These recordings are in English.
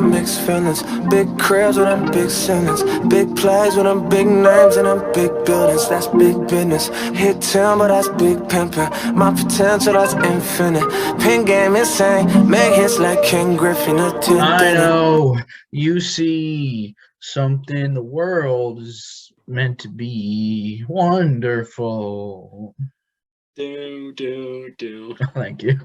them mixed feelings. Big cribs with them big ceilings. Big plays with them big names and them big buildings. That's big business. Hit 10, but that's big pimpin'. My potential, that's infinite. Pin game insane. Make hits like King Griffin. I know you see something the world is meant to be wonderful. Do. Thank you.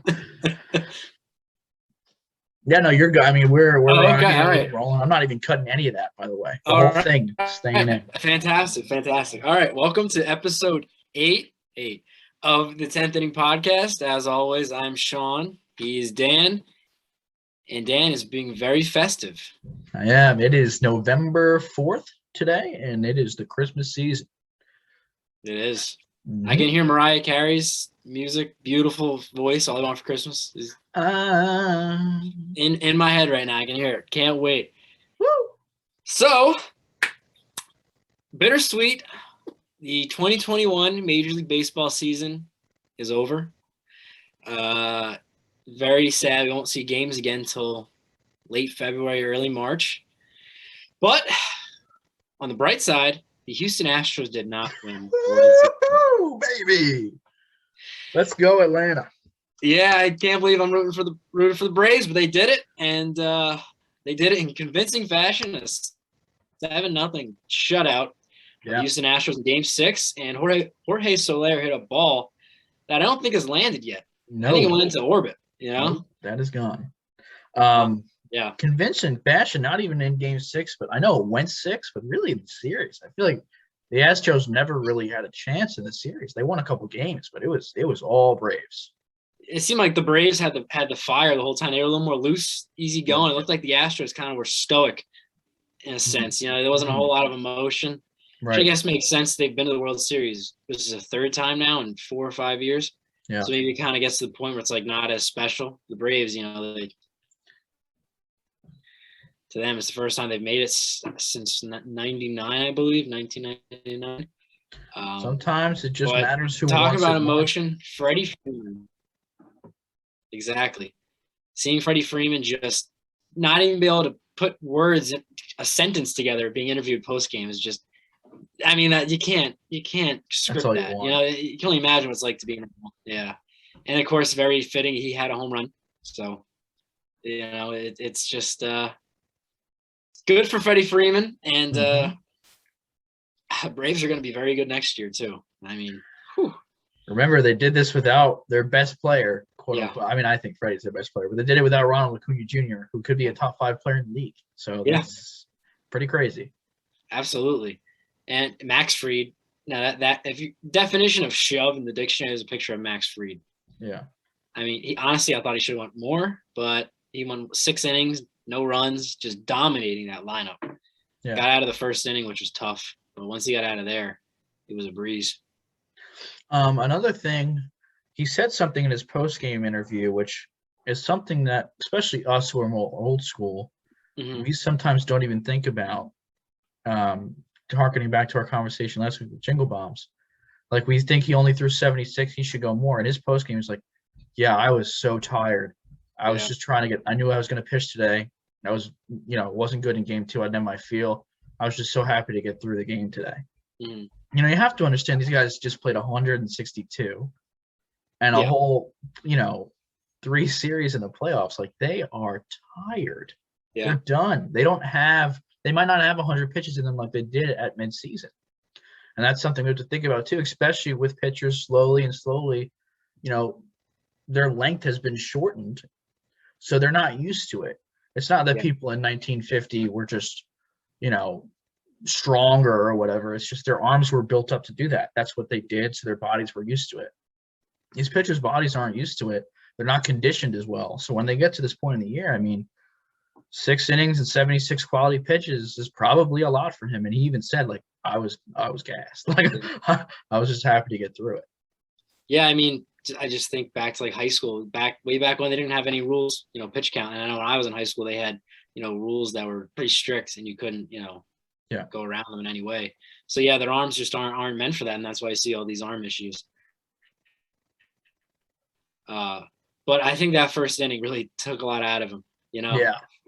Yeah, no, you're good. I mean, we're around Okay, here, all we're right. rolling. I'm not even cutting any of that, by the way. The All whole right. thing staying in. Fantastic. All right, welcome to episode 8 of the 10th Inning Podcast. As always, I'm Sean. He is Dan, and Dan is being very festive. I am. It is November 4th today, and it is the Christmas season. It is. Mm-hmm. I can hear Mariah Carey's music, beautiful voice. All I want for Christmas is in my head right now. I can hear it. Can't wait. Woo! So, bittersweet. The 2021 Major League Baseball season is over. Very sad. We won't see games again until late February, early March. But on the bright side, the Houston Astros did not win. Woo, baby! Let's go, Atlanta. Yeah, I can't believe I'm rooting for the Braves, but they did it, and they did it in convincing fashion. A 7-0 shutout. Yeah. The Houston Astros in Game 6, and Jorge Soler hit a ball that I don't think has landed yet. No. I think it went into orbit. You know, nope, that is gone. Yeah, convincing fashion, not even in Game 6, but I know it went 6, but really in the series, I feel like the Astros never really had a chance in the series. They won a couple games, but it was all Braves. It seemed like the Braves had the fire the whole time. They were a little more loose, easy going. It looked like the Astros kind of were stoic in a sense. You know, there wasn't a whole lot of emotion. Right. Which I guess makes sense. They've been to the World Series. This is a third time now in 4 or 5 years. Yeah. So maybe it kind of gets to the point where it's like not as special. The Braves, you know, to them, it's the first time they've made it since 99, I believe, 1999. Sometimes it just matters who talk wants about it emotion. Freddie Freeman. Exactly. Seeing Freddie Freeman just not even be able to put words, a sentence together, being interviewed post game is just. I mean that you can't script that. You know, you can only imagine what it's like to be in. Yeah, and of course, very fitting. He had a home run, so you know it's just good for Freddie Freeman, and Braves are going to be very good next year too. I mean, whew. Remember they did this without their best player, quote unquote. I mean, I think Freddie's their best player, but they did it without Ronald Acuna Jr., who could be a top 5 player in the league. So that's pretty crazy. Absolutely. And Max Fried. Now that if you definition of shove in the dictionary is a picture of Max Fried. Yeah. I mean, I thought he should have won more, but he won 6 innings, no runs, just dominating that lineup. Yeah. Got out of the first inning, which was tough, but once he got out of there, it was a breeze. Another thing, he said something in his post-game interview, which is something that, especially us who are more old school, we sometimes don't even think about. Harkening back to our conversation last week with Jingle Bombs, like we think he only threw 76, he should go more. And his post game was like, yeah, I was so tired. I was just trying to I knew I was going to pitch today. I was, you know, it wasn't good in game 2. I didn't have my feel. I was just so happy to get through the game today. You know, you have to understand these guys just played 162 and a whole, you know, 3 series in the playoffs. Like they are tired. Yeah. They're done. They might not have 100 pitches in them like they did at midseason. And that's something we have to think about too, especially with pitchers slowly, you know, their length has been shortened. So they're not used to it. It's not that people in 1950 were just, you know, stronger or whatever. It's just their arms were built up to do that. That's what they did. So their bodies were used to it. These pitchers' bodies aren't used to it. They're not conditioned as well. So when they get to this point in the year, I mean, 6 innings and 76 quality pitches is probably a lot for him. And he even said, like, I was gassed. Like, I was just happy to get through it. Yeah, I mean, I just think back to like high school, way back when they didn't have any rules, you know, pitch count. And I know when I was in high school, they had, you know, rules that were pretty strict and you couldn't, you know, go around them in any way. So yeah, their arms just aren't meant for that, and that's why I see all these arm issues. But I think that first inning really took a lot out of him. You know,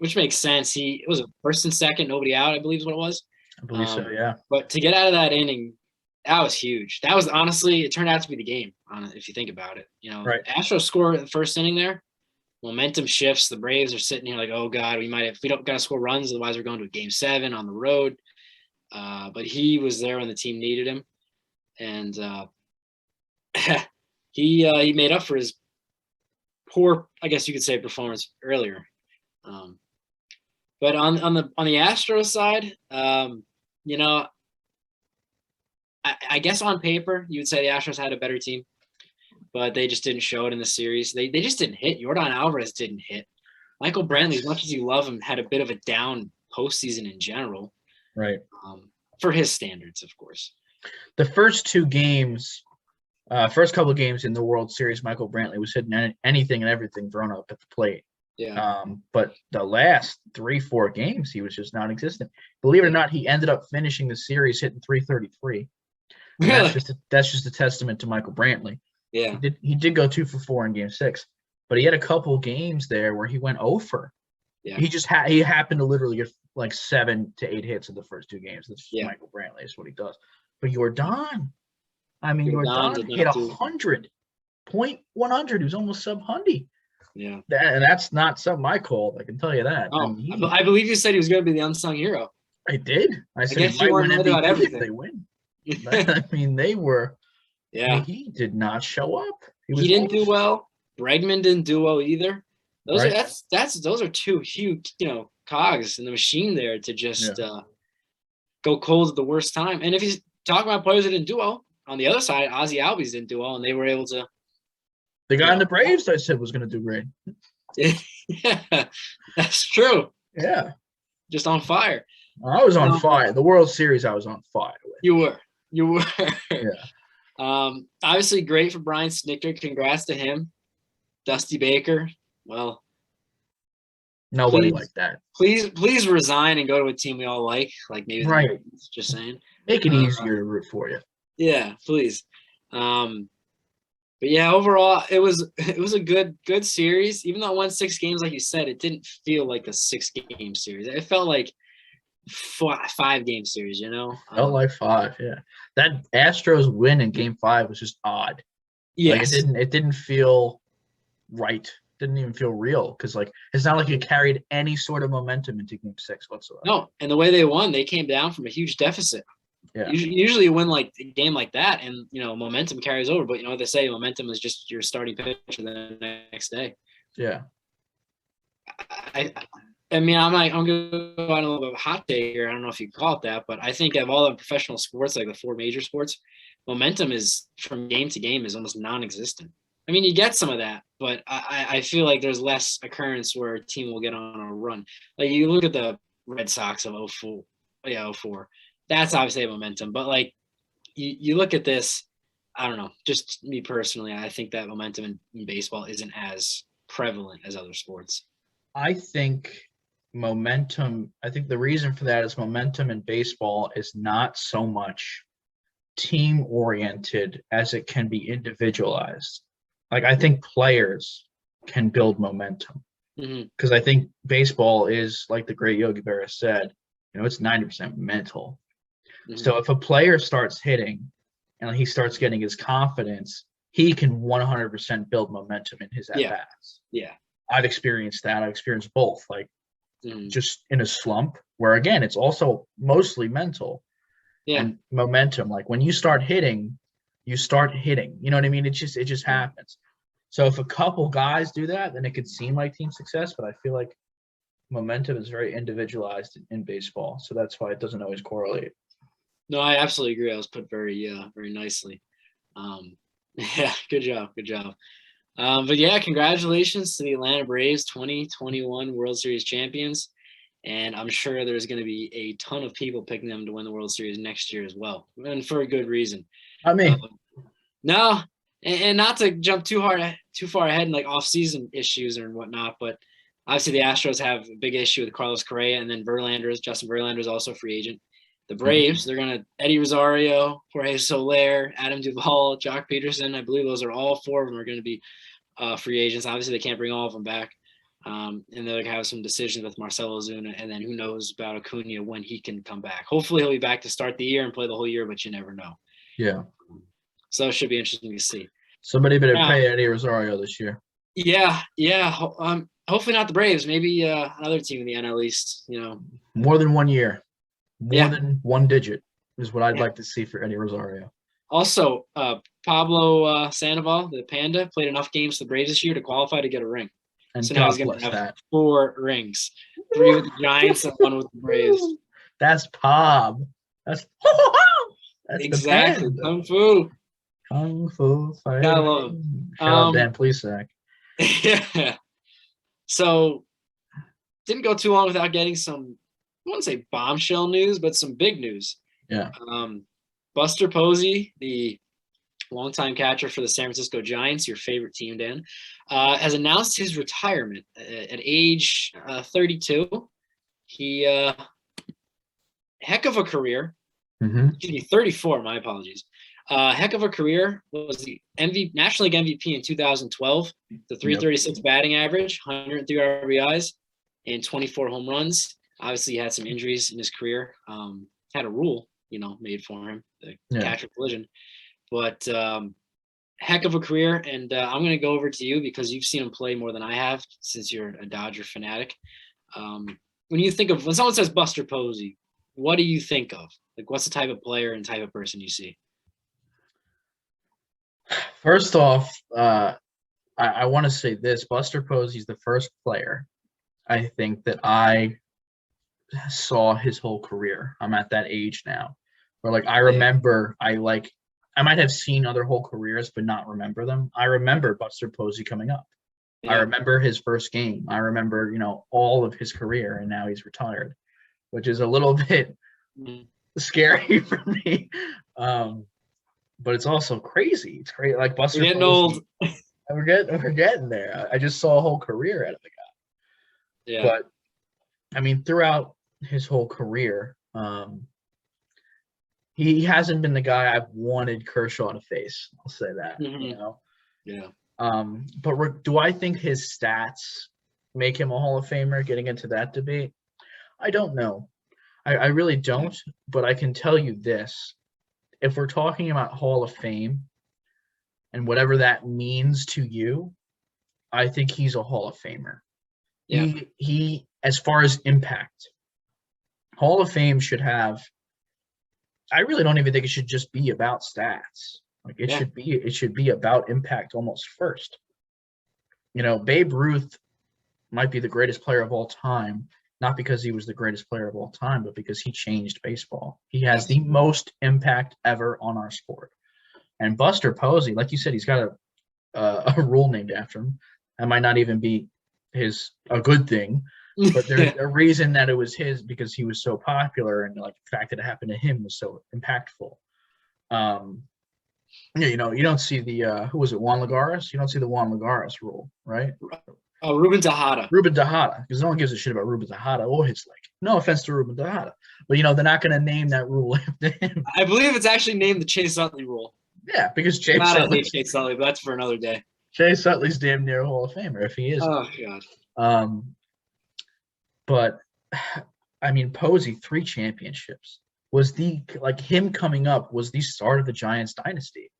which makes sense. It was a first and second, nobody out, I believe is what it was. I believe so, yeah. But to get out of that inning, that was huge. That was honestly, it turned out to be the game, if you think about it. Right. Astros score the first inning there. Momentum shifts. The Braves are sitting here like, oh God, we don't got to score runs, otherwise we're going to a game 7 on the road. But he was there when the team needed him, and he made up for his poor, I guess you could say, performance earlier. But on the Astros side, I guess on paper you would say the Astros had a better team, but they just didn't show it in the series. They just didn't hit. Jordan Alvarez didn't hit. Michael Brantley, as much as you love him, had a bit of a down postseason in general. Right. For his standards, of course. The first couple of games in the World Series, Michael Brantley was hitting anything and everything thrown up at the plate. Yeah. But the last 3-4 games, he was just non-existent. Believe it or not, he ended up finishing the series hitting .333. Really? That's just a testament to Michael Brantley. Yeah. He did go 2 for 4 in Game 6, but he had a couple games there where he went 0 for. Yeah. He happened to literally get like 7 to 8 hits in the first 2 games. That's Michael Brantley is what he does. But Jordan hit 100. .100. He was almost sub-100. Yeah. And that's not something I called. I can tell you that. Oh, I believe you said he was going to be the unsung hero. I did. I said guess you weren't right about everything. if they win. I mean, they were. Yeah. He did not show up. He didn't do well. Bregman didn't do well either. Those are 2 huge, cogs in the machine there to just go cold at the worst time. And if he's talking about players that didn't do well, on the other side, Ozzie Albies didn't do well, and they were able to. The guy in the Braves I said was going to do great. Yeah, that's true. Yeah. Just on fire. I was on fire. The World Series, I was on fire with. You were. Yeah. Obviously great for Brian Snitker. Congrats to him. Dusty Baker. Well, nobody like that. Please resign and go to a team we all like. Like maybe right. Just saying. Make it easier to root for you. Yeah, please. But yeah, overall it was a good series. Even though it won 6 games, like you said, it didn't feel like a 6-game series. It felt like 5-game series, Felt like 5, yeah. That Astros win in Game 5 was just odd. Yes. Like it didn't feel right. Didn't even feel real because it's not like it carried any sort of momentum into Game 6 whatsoever. No, and the way they won, they came down from a huge deficit. Yeah. Usually you win like a game like that, and momentum carries over. But what they say, momentum is just your starting pitcher the next day. Yeah. I mean, I'm going to go on a little bit of a hot take here. I don't know if you call it that, but I think of all the professional sports, like the 4 major sports, momentum is from game to game is almost non-existent. I mean, you get some of that, but I feel like there's less occurrence where a team will get on a run. Like you look at the Red Sox of 04. That's obviously a momentum, but you look at this, I don't know, just me personally, I think that momentum in baseball isn't as prevalent as other sports. I think the reason for that is momentum in baseball is not so much team oriented as it can be individualized. I think players can build momentum because I think baseball is, like the great Yogi Berra said, it's 90% mental. Mm-hmm. So if a player starts hitting and he starts getting his confidence, he can 100% build momentum in his at-bats. Yeah. I've experienced that. I've experienced both, just in a slump where, again, it's also mostly mental and momentum. Like when you start hitting, you start hitting. You know what I mean? It just happens. So if a couple guys do that, then it could seem like team success, but I feel like momentum is very individualized in baseball. So that's why it doesn't always correlate. No, I absolutely agree. I was put very nicely. Yeah, good job. But yeah, congratulations to the Atlanta Braves, 2021 World Series champions. And I'm sure there's going to be a ton of people picking them to win the World Series next year as well. And for a good reason. I mean, no, and not to jump too far ahead in off-season issues or whatnot, but obviously the Astros have a big issue with Carlos Correa, and then Justin Verlander is also a free agent. The Braves, they're going to Eddie Rosario, Jorge Soler, Adam Duvall, Jock Peterson. I believe those are all 4 of them are going to be free agents. Obviously, they can't bring all of them back. And they'll have some decisions with Marcelo Ozuna, and then who knows about Acuna when he can come back. Hopefully he'll be back to start the year and play the whole year, but you never know. Yeah. So it should be interesting to see. Somebody better pay Eddie Rosario this year. Yeah. Hopefully not the Braves. Maybe another team in the NL East. More than 1 year, more than one digit is what I'd like to see for Eddie Rosario. Also, Pablo Sandoval, the Panda, played enough games for the Braves this year to qualify to get a ring. And so now he's going to have 4 rings, 3 with the Giants and 1 with the Braves. That's Pob. That's exactly the Kung Fu. Kung Fu fighting. Gotta love him. Shout out Dan Plesac. Yeah. So didn't go too long without getting some, I wouldn't say bombshell news, but some big news. Yeah. Buster Posey, the longtime catcher for the San Francisco Giants, your favorite team, Dan, has announced his retirement at age 32. He heck of a career. Mm-hmm. Excuse me, 34. My apologies. Heck of a career. Was the National League MVP in 2012. The 336 batting average, 103 RBIs, and 24 home runs. Obviously, he had some injuries in his career. Had a rule, made for him, the catcher collision. But heck of a career. And I'm going to go over to you because you've seen him play more than I have since you're a Dodger fanatic. When someone says Buster Posey, what do you think of? Like, what's the type of player and type of person you see? First off, I want to say this. Buster Posey's the first player I think that I saw his whole career. I'm at that age now where, I remember I might have seen other whole careers but not remember them. I remember Buster Posey coming up. Yeah. I remember his first game. I remember, all of his career, and now he's retired, which is a little bit scary for me. But it's also crazy. It's crazy. Like Buster We're getting Posey, old. We're getting there. I just saw a whole career out of the guy. Yeah. But I mean, throughout his whole career, he hasn't been the guy I've wanted Kershaw to face. I'll say that. Mm-hmm. Yeah. But do I think his stats make him a Hall of Famer? Getting into that debate, I don't know. I really don't. But I can tell you this: if we're talking about Hall of Fame and whatever that means to you, I think he's a Hall of Famer. Yeah. He as far as impact, Hall of Fame should have. I really don't even think it should just be about stats. It should be about impact almost first. Babe Ruth might be the greatest player of all time, not because he was the greatest player of all time, but because he changed baseball. He has the most impact ever on our sport. And Buster Posey, like you said, he's got a rule named after him. That might not even be a good thing, but there's a reason that it was his, because he was so popular, and the fact that it happened to him was so impactful. You don't see the who was it, Juan Lagares? You don't see the Juan Lagares rule, right? Oh, Ruben Tejada, because no one gives a shit about Ruben Tejada or his no offense to Ruben Tejada, but they're not going to name that rule after him. I believe it's actually named the Chase Utley rule. Yeah, because Chase Utley, but that's for another day. Chase Utley's damn near a Hall of Famer if he is. Oh God. But I mean, Posey 3 championships was him coming up was the start of the Giants dynasty.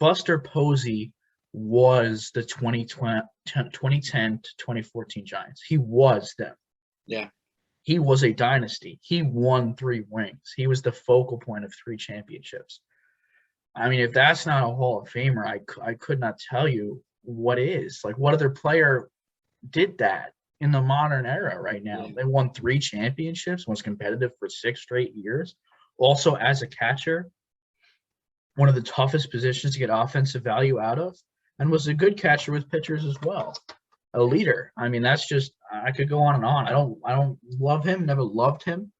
Buster Posey was the 2010 to 2014 Giants. He was them. Yeah. He was a dynasty. He won 3 rings. He was the focal point of 3 championships. I mean, if that's not a Hall of Famer, I could not tell you what is. What other player did that in the modern era right now? Yeah. They won 3 championships, was competitive for 6 straight years. Also, as a catcher, one of the toughest positions to get offensive value out of, and was a good catcher with pitchers as well. A leader. I mean, that's just, I could go on and on. I don't love him, never loved him.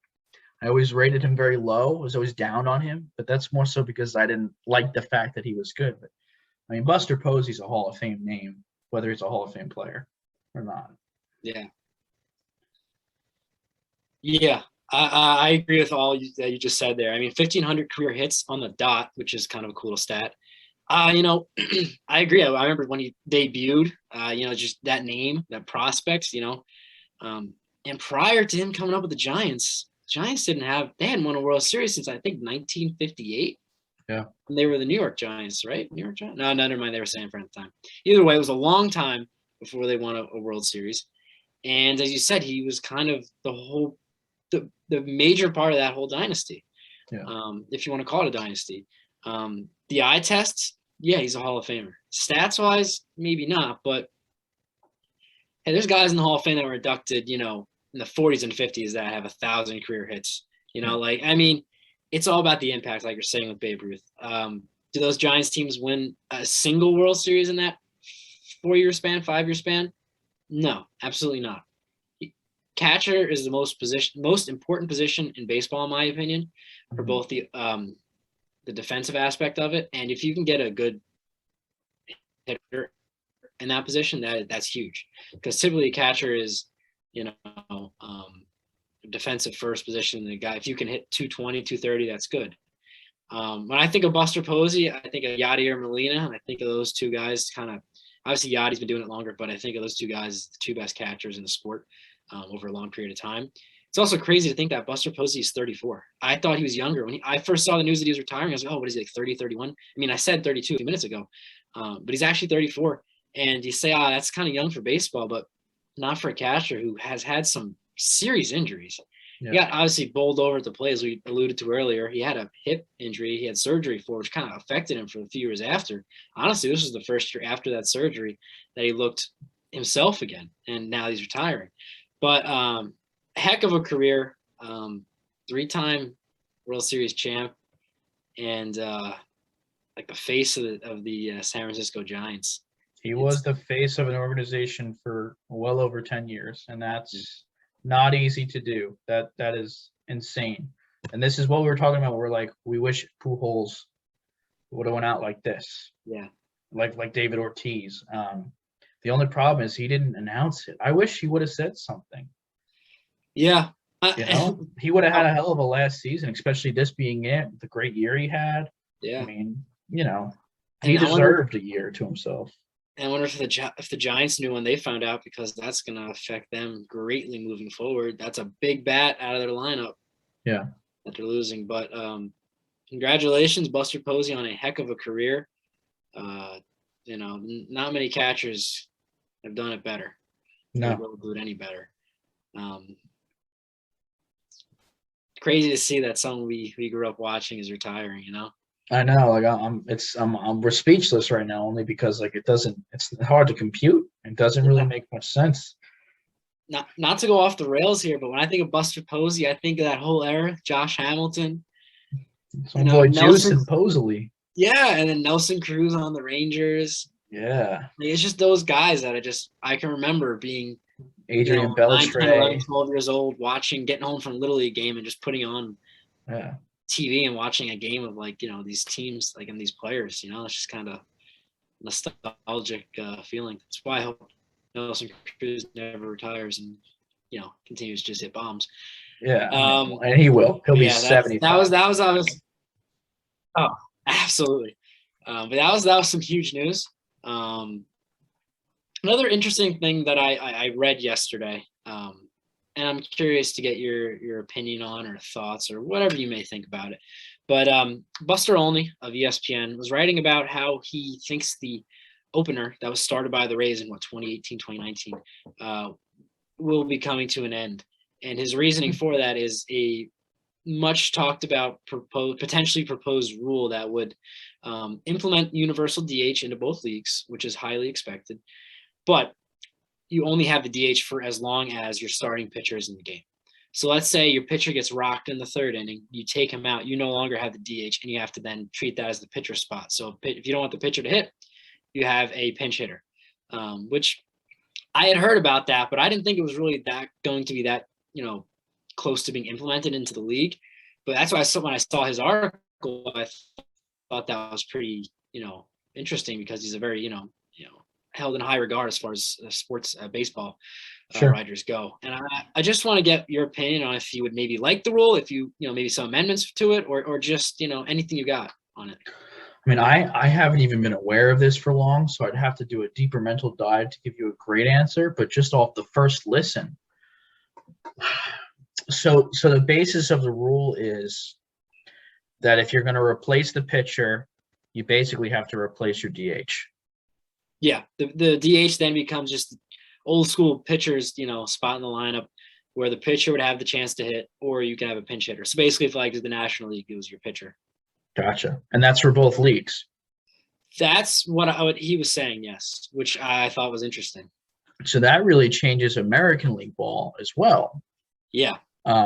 I always rated him very low, was always down on him, but that's more so because I didn't like the fact that he was good. But I mean, Buster Posey's a Hall of Fame name, whether he's a Hall of Fame player or not. Yeah. Yeah, I agree with all that you just said there. I mean, 1,500 career hits on the dot, which is kind of a cool stat. You know, I agree. I remember when he debuted, you know, just that name, that prospects, you know, and prior to him coming up with the Giants they hadn't won a World Series since I think 1958. Yeah. And they were the New York Giants, right? New York Giants? No, never mind. They were San Fran at the time. Either way, it was a long time before they won a World Series. And as you said, he was kind of the major part of that whole dynasty. Yeah. If you want to call it a dynasty. The eye tests, yeah, he's a Hall of Famer. Stats wise, maybe not, but hey, there's guys in the Hall of Fame that were inducted, you know, in the 40s and 50s that have 1,000 career hits. You know, like, I mean, it's all about the impact, like you're saying with Babe Ruth. Do those Giants teams win a single World Series in that 4-year span, 5-year span? No, absolutely not. Catcher is the most important position in baseball, in my opinion, for both the defensive aspect of it, and if you can get a good hitter in that position, that's huge. Because typically, a catcher is, you know, defensive first position. The guy, if you can hit 220, 230, that's good. When I think of Buster Posey, I think of Yadier Molina, and I think of those two guys kind of. Obviously, Yadi's been doing it longer, but I think of those two guys as the two best catchers in the sport over a long period of time. It's also crazy to think that Buster Posey is 34. I thought he was younger. When I first saw the news that he was retiring, I was like, oh, what is he, like 30, 31? I mean, I said 32 a few minutes ago, but he's actually 34. And you say, oh, that's kind of young for baseball, but not for a catcher who has had some serious injuries. Yeah. He got obviously bowled over at the play, as we alluded to earlier. He had a hip injury. He had surgery for, which kind of affected him for a few years after. Honestly, this was the first year after that surgery that he looked himself again, and now he's retiring. But heck of a career, 3-time World Series champ, and like the face of the San Francisco Giants. He was the face of an organization for well over 10 years, and that's not easy to do. That is insane. And this is what we were talking about. We're like, we wish Pujols would have went out like this. Yeah. Like David Ortiz. The only problem is he didn't announce it. I wish he would have said something. Yeah. You know, he would have had a hell of a last season, especially this being it, the great year he had. Yeah. I mean, you know, he deserved a year to himself. And I wonder if the Giants knew when they found out, because that's going to affect them greatly moving forward. That's a big bat out of their lineup. Yeah. That they're losing. But congratulations, Buster Posey, on a heck of a career. You know, not many catchers have done it better. No. They will do it any better. Crazy to see that someone we grew up watching is retiring, you know? I know, like we're speechless right now, only because like it's hard to compute. It doesn't really make much sense. Not to go off the rails here, but when I think of Buster Posey, I think of that whole era, Josh Hamilton. Some boy Juice and Posey. Yeah, and then Nelson Cruz on the Rangers. Yeah. Like, it's just those guys that I can remember being Adrian Beltre. 9, 10, 11, 12 years old, getting home from a Little League game and just putting on TV and watching a game of, like, you know, these teams, like, and these players, you know, it's just kind of nostalgic feeling. That's why I hope Nelson Cruz never retires and, you know, continues to just hit bombs. Yeah. And he will. He'll be 75. That was obviously. Oh, absolutely. But that was some huge news. Another interesting thing that I read yesterday, and I'm curious to get your opinion on, or thoughts, or whatever you may think about it. But Buster Olney of ESPN was writing about how he thinks the opener that was started by the Rays in 2018, 2019 will be coming to an end. And his reasoning for that is a much talked about potentially proposed rule that would implement universal DH into both leagues, which is highly expected. But you only have the DH for as long as your starting pitcher is in the game. So let's say your pitcher gets rocked in the third inning, you take him out, you no longer have the DH, and you have to then treat that as the pitcher spot. So if you don't want the pitcher to hit, you have a pinch hitter, which I had heard about that, but I didn't think it was really going to be that, you know, close to being implemented into the league. But that's why when I saw his article, I thought that was pretty, you know, interesting, because he's a very, you know, held in high regard as far as sports baseball writers go. And I just want to get your opinion on if you would maybe like the rule, if you know, maybe some amendments to it, or just, you know, anything you got on it. I mean, I haven't even been aware of this for long, so I'd have to do a deeper mental dive to give you a great answer. But just off the first listen, so the basis of the rule is that if you're going to replace the pitcher, you basically have to replace your DH. Yeah, the DH then becomes just old school pitchers, spot in the lineup where the pitcher would have the chance to hit, or you can have a pinch hitter. So basically, if like the National League, it was your pitcher. Gotcha. And that's for both leagues. That's what he was saying, yes, which I thought was interesting. So that really changes American League ball as well. Yeah.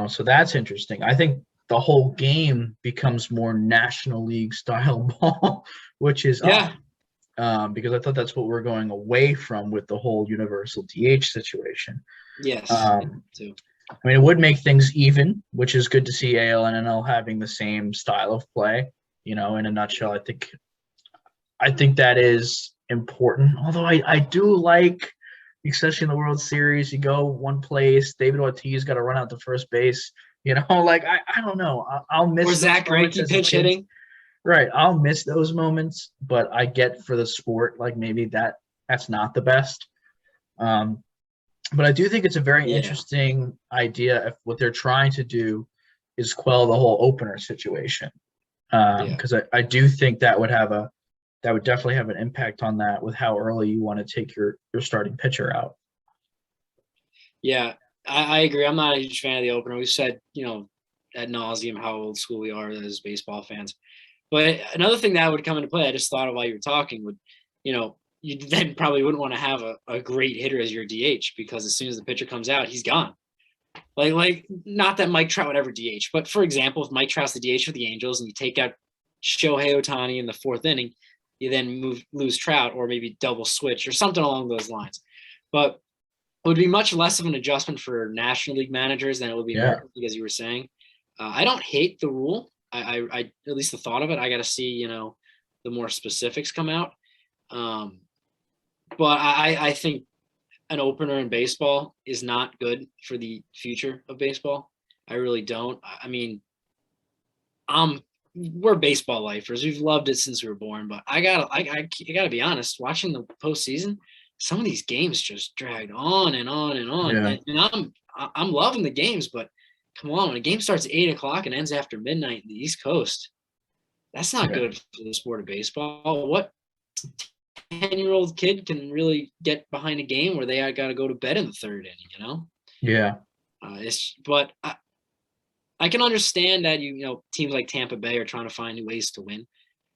So that's interesting. I think the whole game becomes more National League style ball, which is because I thought that's what we're going away from with the whole universal DH situation. Yes. Too. I mean, it would make things even, which is good to see AL and NL having the same style of play. In a nutshell, I think that is important. Although I do like, especially in the World Series, you go one place, David Ortiz got to run out to first base. I don't know. I'll miss. Or Zach Greinke pinch hitting. Right, I'll miss those moments, but I get for the sport, like maybe that's not the best. But I do think it's a very interesting idea if what they're trying to do is quell the whole opener situation. Because I do think that would definitely have an impact on that with how early you want to take your starting pitcher out. Yeah, I agree. I'm not a huge fan of the opener. We've said, ad nauseum how old school we are as baseball fans. But another thing that would come into play, I just thought of while you were talking, would, you then probably wouldn't want to have a great hitter as your DH, because as soon as the pitcher comes out, he's gone. Like not that Mike Trout would ever DH, but for example, if Mike Trout's the DH for the Angels and you take out Shohei Ohtani in the fourth inning, you then lose Trout, or maybe double switch or something along those lines. But it would be much less of an adjustment for National League managers than it would be American League, as you were saying. I don't hate the rule. I at least the thought of it. I got to see, the more specifics come out. But I think an opener in baseball is not good for the future of baseball. I really don't. I mean, we're baseball lifers. We've loved it since we were born. But I gotta be honest. Watching the postseason, some of these games just dragged on and on and on. Yeah. And I'm loving the games, but come on, when a game starts at 8:00 and ends after midnight in the East Coast, that's not good for the sport of baseball. What 10-year-old kid can really get behind a game where they got to go to bed in the third inning? Yeah. But I can understand that teams like Tampa Bay are trying to find new ways to win,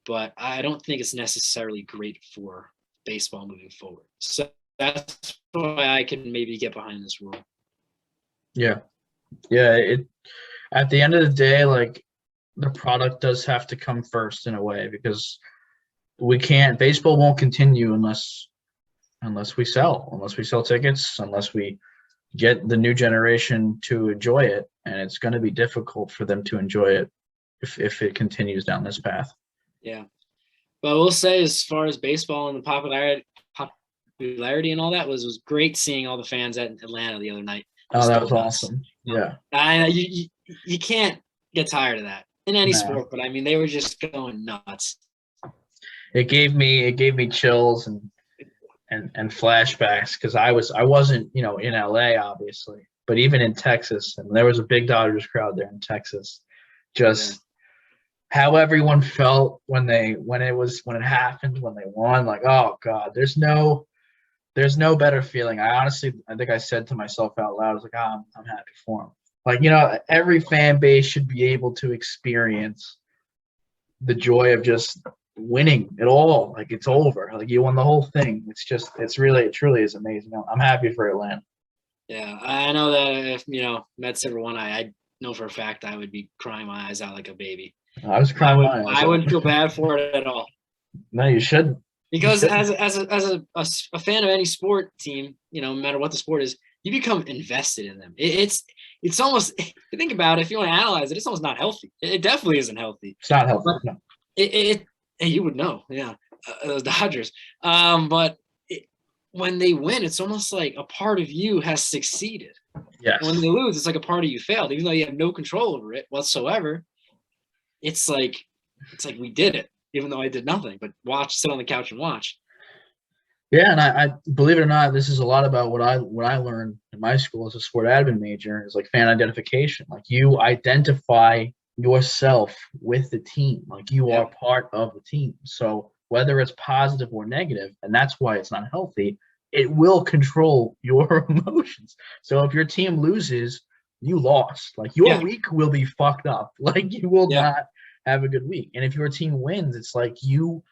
but I don't think it's necessarily great for baseball moving forward. So that's why I can maybe get behind this rule. Yeah. Yeah. At the end of the day, like, the product does have to come first in a way, because baseball won't continue unless we sell tickets, unless we get the new generation to enjoy it. And it's going to be difficult for them to enjoy it if it continues down this path. Yeah. But we'll say, as far as baseball and the popularity and all that, was great seeing all the fans at Atlanta the other night. Oh, that was awesome. Yeah. I know you can't get tired of that in any sport, but I mean, they were just going nuts. It gave me chills and flashbacks, because I wasn't, in LA obviously, but even in Texas, and there was a big Dodgers crowd there in Texas. Just how everyone felt when it happened, when they won. Like, oh God, there's no better feeling. I think I said to myself out loud, I was like, oh, I'm happy for them. Like, every fan base should be able to experience the joy of just winning it all. Like, it's over. Like, you won the whole thing. It truly is amazing. I'm happy for Atlanta. Yeah, I know that if Mets ever won, I know for a fact I would be crying my eyes out like a baby. I was crying. I wouldn't feel bad for it at all. No, you shouldn't. Because as a fan of any sport team, no matter what the sport is, you become invested in them. It's almost, if you think about it, if you want to analyze it, it's almost not healthy. It definitely isn't healthy. It's not healthy. No. You would know, those Dodgers. But when they win, it's almost like a part of you has succeeded. Yes. And when they lose, it's like a part of you failed, even though you have no control over it whatsoever. It's like we did it. even though I did nothing but sit on the couch and watch. Yeah, and I believe it or not, this is a lot about what I learned in my school as a sport admin major is like fan identification. Like you identify yourself with the team, like you are part of the team. So whether it's positive or negative, and that's why it's not healthy, it will control your emotions. So if your team loses, you lost. Like your week will be fucked up. Like you will not have a good week. And if your team wins, it's like you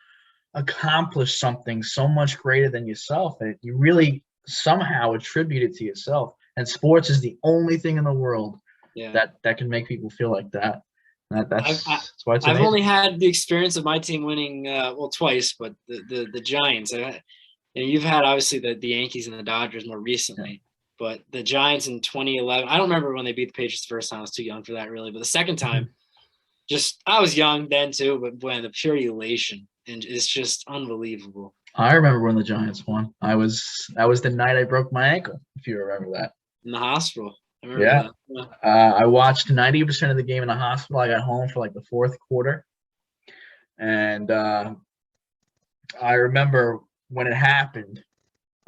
accomplish something so much greater than yourself, and you really somehow attribute it to yourself. And sports is the only thing in the world that can make people feel like that. That's why it's amazing. I've only had the experience of my team winning twice, but the Giants. And you've had obviously the Yankees and the Dodgers more recently, but the Giants in 2011. I don't remember when they beat the Patriots the first time. I was too young for that really, but the second time, I was young then too. But when the pure elation. And it's just unbelievable. I remember when the Giants won. That was the night I broke my ankle, if you remember that. In the hospital. I remember that. I watched 90% of the game in the hospital. I got home for like the fourth quarter. And I remember when it happened,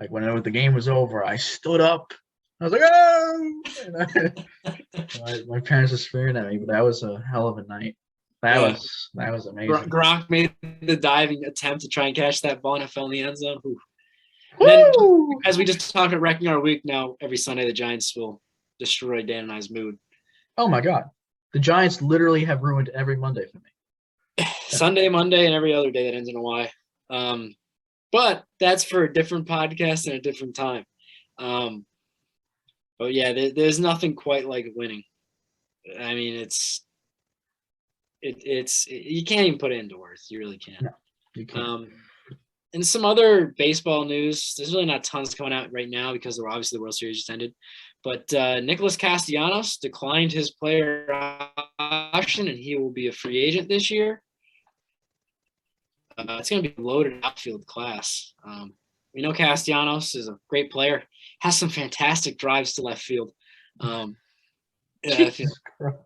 like when the game was over, I stood up. I was like, oh! And my parents were screaming at me, but that was a hell of a night. That was amazing. Gronk made the diving attempt to try and catch that ball, and it fell in the end zone. Then, as we just talked about wrecking our week, now every Sunday the Giants will destroy Dan and I's mood. Oh my God, the Giants literally have ruined every Monday for me. Sunday, Monday, and every other day that ends in a Y. But that's for a different podcast and a different time. But yeah, there's nothing quite like winning. I mean, it's you can't even put it into words. You really can't. No, you can't. And some other baseball news. There's really not tons coming out right now because obviously the World Series just ended. But Nicholas Castellanos declined his player option, and he will be a free agent this year. It's going to be a loaded outfield class. We know Castellanos is a great player, has some fantastic drives to left field. Jesus Christ.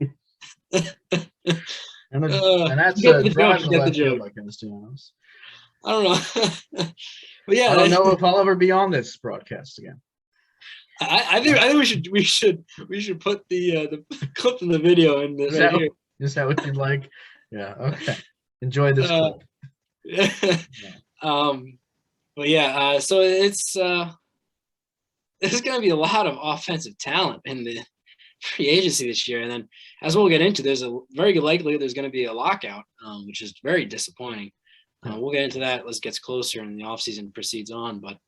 And that's a drive to left field like Castellanos. I don't know. But yeah, I don't know if I'll ever be on this broadcast again. I think we should put the clip in the video in the right here. Is that what you'd like? Yeah. Okay. Enjoy this clip. But yeah, so it's there's going to be a lot of offensive talent in the free agency this year, and then as we'll get into, there's a very good likelihood there's going to be a lockout, which is very disappointing. We'll get into that as it gets closer and the offseason proceeds on, but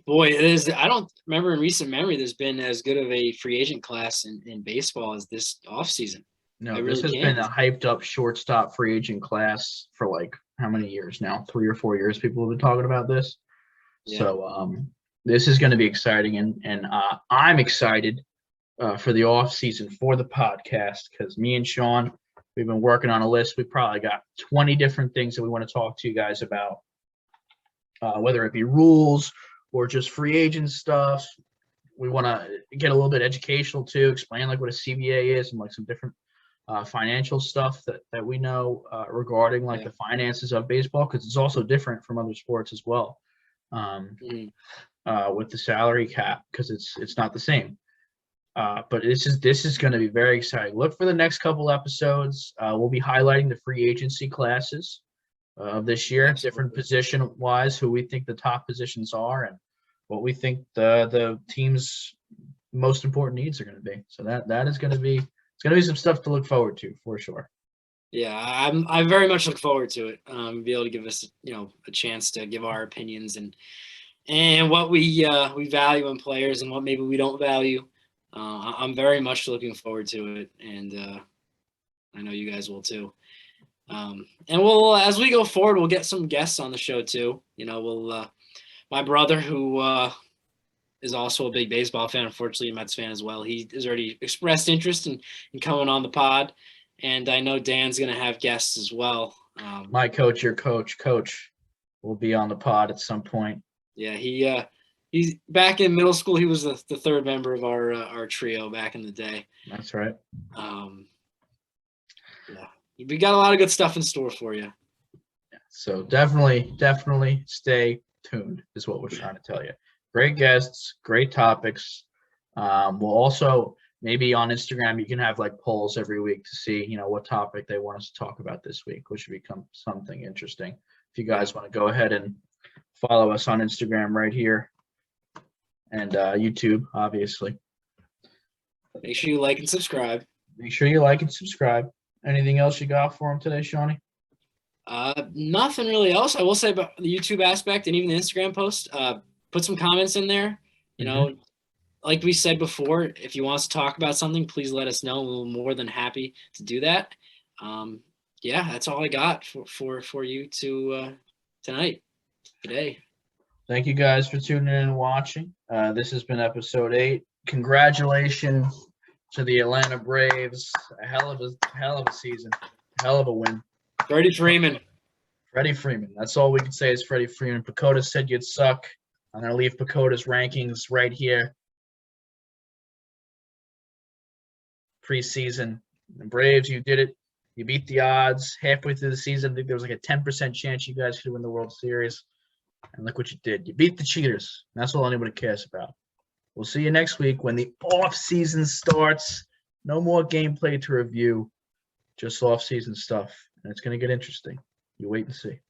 boy, it is. I don't remember in recent memory there's been as good of a free agent class in baseball as this offseason. No, this has been a hyped up shortstop free agent class for like how many years now? 3 or 4 years people have been talking about this. Yeah. So this is going to be exciting, and I'm excited for the off season for the podcast because me and Sean, we've been working on a list. We probably got 20 different things that we want to talk to you guys about, whether it be rules or just free agent stuff. We want to get a little bit educational too, explain like what a CBA is and like some different financial stuff that we know regarding like the finances of baseball, because it's also different from other sports as well, with the salary cap, because it's not the same. But this is going to be very exciting. Look for the next couple episodes. We'll be highlighting the free agency classes of this year, different position wise, who we think the top positions are, and what we think the team's most important needs are going to be. So that is going to be. It's going to be some stuff to look forward to for sure. Yeah, I very much look forward to it. Be able to give us, a chance to give our opinions and what we value in players and what maybe we don't value. I'm very much looking forward to it, and I know you guys will too. And we'll, as we go forward, we'll get some guests on the show too. We'll my brother, who is also a big baseball fan, unfortunately a Mets fan as well. He has already expressed interest in coming on the pod, and I know Dan's going to have guests as well. My coach, your coach, will be on the pod at some point. Yeah, he's back in middle school. He was the third member of our trio back in the day. That's right. Yeah. we got a lot of good stuff in store for you. So definitely stay tuned is what we're trying to tell you. Great guests, great topics. We'll also maybe on Instagram you can have like polls every week to see what topic they want us to talk about this week, which would become something interesting. If you guys want to go ahead and follow us on Instagram right here and YouTube, obviously. Make sure you like and subscribe. Make sure you like and subscribe. Anything else you got for them today, Shawnee? Nothing really else. I will say about the YouTube aspect and even the Instagram post, put some comments in there. Like we said before, if you want us to talk about something, please let us know. We're more than happy to do that. That's all I got for you today. Thank you guys for tuning in and watching. This has been episode 8. Congratulations to the Atlanta Braves. A hell of a season. A hell of a win. Freddie Freeman. That's all we can say is Freddie Freeman. Pacoda said you'd suck. I'm going to leave Pacoda's rankings right here. Preseason. The Braves, you did it. You beat the odds. Halfway through the season, I think there was like a 10% chance you guys could win the World Series. And look what you did. You beat the cheaters. That's all anybody cares about. We'll see you next week when the off-season starts. No more gameplay to review. Just off-season stuff. And it's going to get interesting. You wait and see.